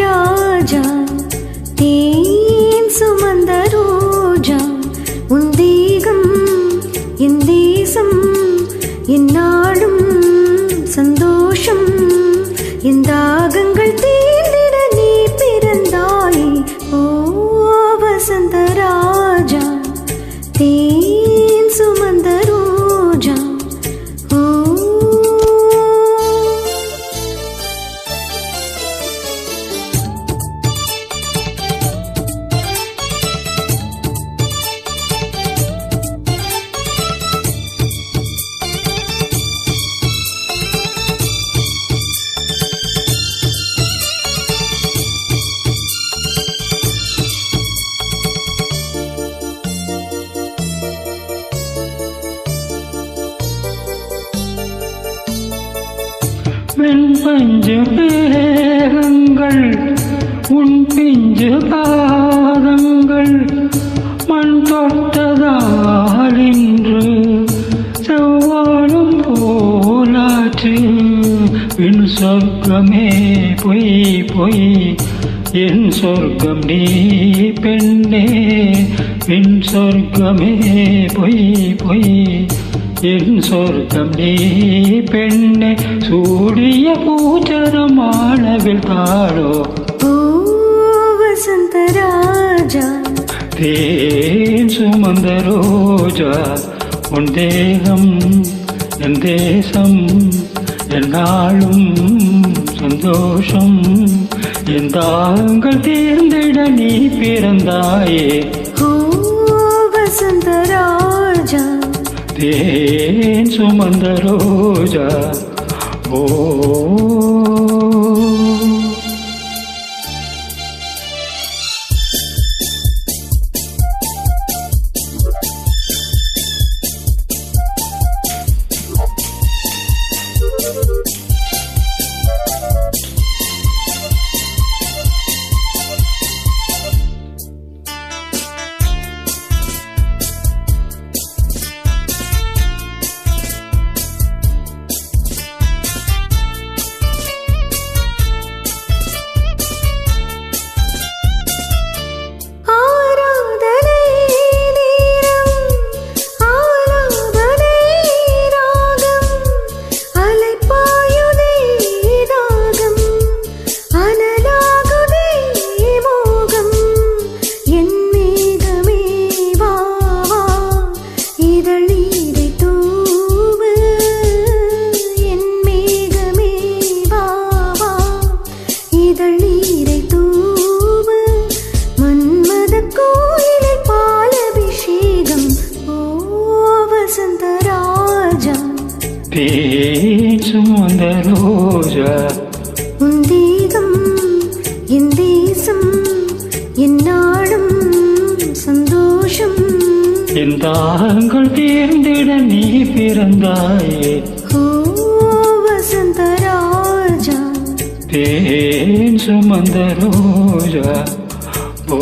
ராஜா தேன் சுமந்த ரோஜா உன் தேகம் என் தேசம் என்னாலும் சந்தோஷம் என் தாகங்கள் தீர்ந்திட நீ பிறந்தாய் ஓ வசந்த ராஜா தேன் சுமந்த ரோஜா ஓ வெண்பஞ்சு மேகங்கள் உன் பிஞ்சு பாதங்கள் மண் தொட்டதால் இன்று செவ்வாழும் போலாற்று என் சொர்க்கமே பொய் பொய் என் சொர்க்கம் நீ பெண்ணே என் சொர்க்கமே பொய் பொய் என் சொர்க்கம் நீ பெண்ணே சூடிய பூச்சரமானவில் தாழோ ஓ வசந்த ராஜா தேன் சுமந்த ரோஜா உன் தேகம் என் தேசம் என்னாலும் சந்தோஷம் என் தாங்கள் தேர்ந்திட நீ பிறந்தாயே ஓ வசந்த ராஜா தேன் சுமந்த ரோஜா ஓ தேன் சுமந்த ரோஜா உன் தேகம் என் தேசம் என்னாலும் சந்தோஷம் என் தாங்கள் தேர்ந்திட நீ பிறந்தாயே ஓ வசந்த ராஜா தேன் சுமந்த ரோஜா ஓ